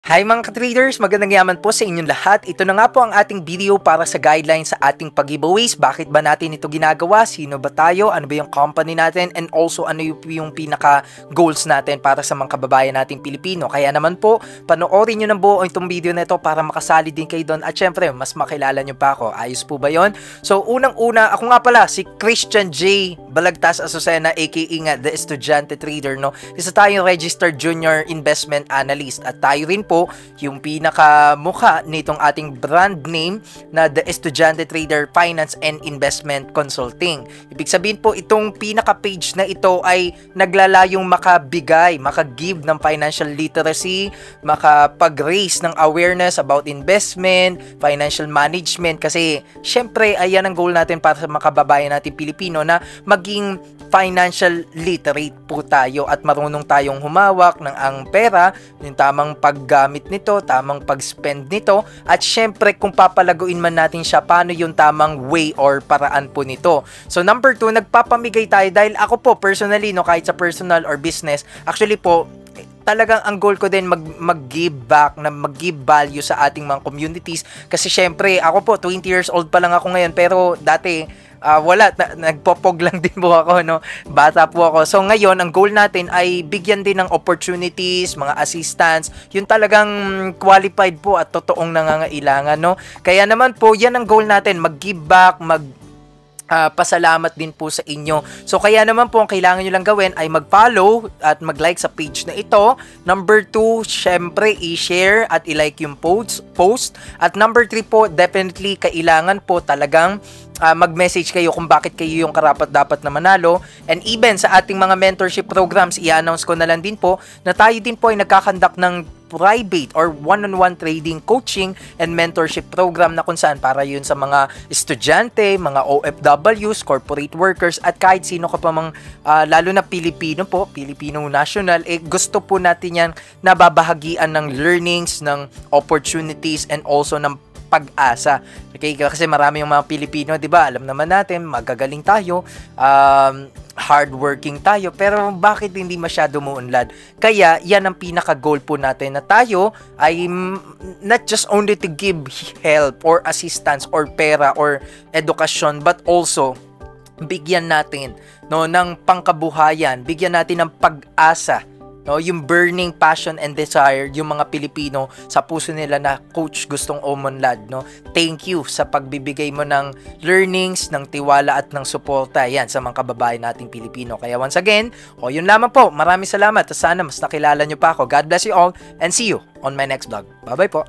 Hi mga ka-traders! Magandang yaman po sa inyong lahat. Ito na nga po ang ating video para sa guidelines sa ating pag-giveaways. Bakit ba natin ito ginagawa? Sino ba tayo? Ano ba yung company natin? And also ano yung pinaka-goals natin para sa mga kababayan nating Pilipino? Kaya naman po, panoorin nyo ng buo itong video na ito para makasali din kayo doon. At syempre, mas makilala nyo pa ako. Ayos po ba yon? So unang-una, ako nga pala, si Christian J. Balagtas Azucena aka nga The Estudyante Trader. No? Isa tayong registered junior investment analyst. At tayo rin po yung pinaka-mukha nitong ating brand name na The Estudyante Trader Finance and Investment Consulting. Ibig sabihin po, itong pinaka-page na ito ay naglalayong maka-give ng financial literacy, makapag-raise ng awareness about investment, financial management, kasi syempre, ayan ang goal natin para sa mga kababayan natin Pilipino na maging financial literate po tayo at marunong tayong humawak ng ang pera, yung tamang paggamit nito, tamang pag-spend nito, at syempre kung papalaguin man natin siya, paano yung tamang way or paraan po nito. So number 2, nagpapamigay tayo dahil ako po personally, no, kahit sa personal or business, actually po, talagang ang goal ko din mag-give back, na mag-give value sa ating mga communities. Kasi syempre, ako po, 20 years old pa lang ako ngayon, pero dati, nagpopog lang din po ako, no? Bata po ako. So ngayon, ang goal natin ay bigyan din ng opportunities, mga assistance, yung talagang qualified po at totoong nangangailangan, no? Kaya naman po, yan ang goal natin, mag-give back, pasalamat din po sa inyo. So kaya naman po ang kailangan nyo lang gawin ay mag-follow at mag-like sa page na ito. Number 2, syempre i-share at i-like yung post. At number 3 po, definitely kailangan po talagang mag-message kayo kung bakit kayo yung karapat-dapat na manalo. And even sa ating mga mentorship programs, i-announce ko na lang din po na tayo din po ay nagkakandak ng private or one-on-one trading coaching and mentorship program na kung saan para yun sa mga estudyante, mga OFWs, corporate workers, at kahit sino ka pa mang lalo na Pilipino po, Filipino national, gusto po natin yan nababahagian ng learnings, ng opportunities, and also ng pag-asa. Okay, kasi marami yung mga Pilipino, 'di ba? Alam naman natin, magagaling tayo, hardworking tayo, pero bakit hindi masyado muunlad? Kaya yan ang pinaka-goal po natin, na tayo ay not just only to give help or assistance or pera or edukasyon, but also bigyan natin, no, ng pangkabuhayan, bigyan natin ng pag-asa, no, yung burning passion and desire yung mga Pilipino sa puso nila na coach gustong umunlad, no. Thank you sa pagbibigay mo ng learnings, ng tiwala at ng suporta yan sa mga kababayan nating Pilipino. Kaya once again, yun lamang po. Maraming salamat at sana mas nakilala nyo pa ako. God bless you all and see you on my next vlog. Bye bye po.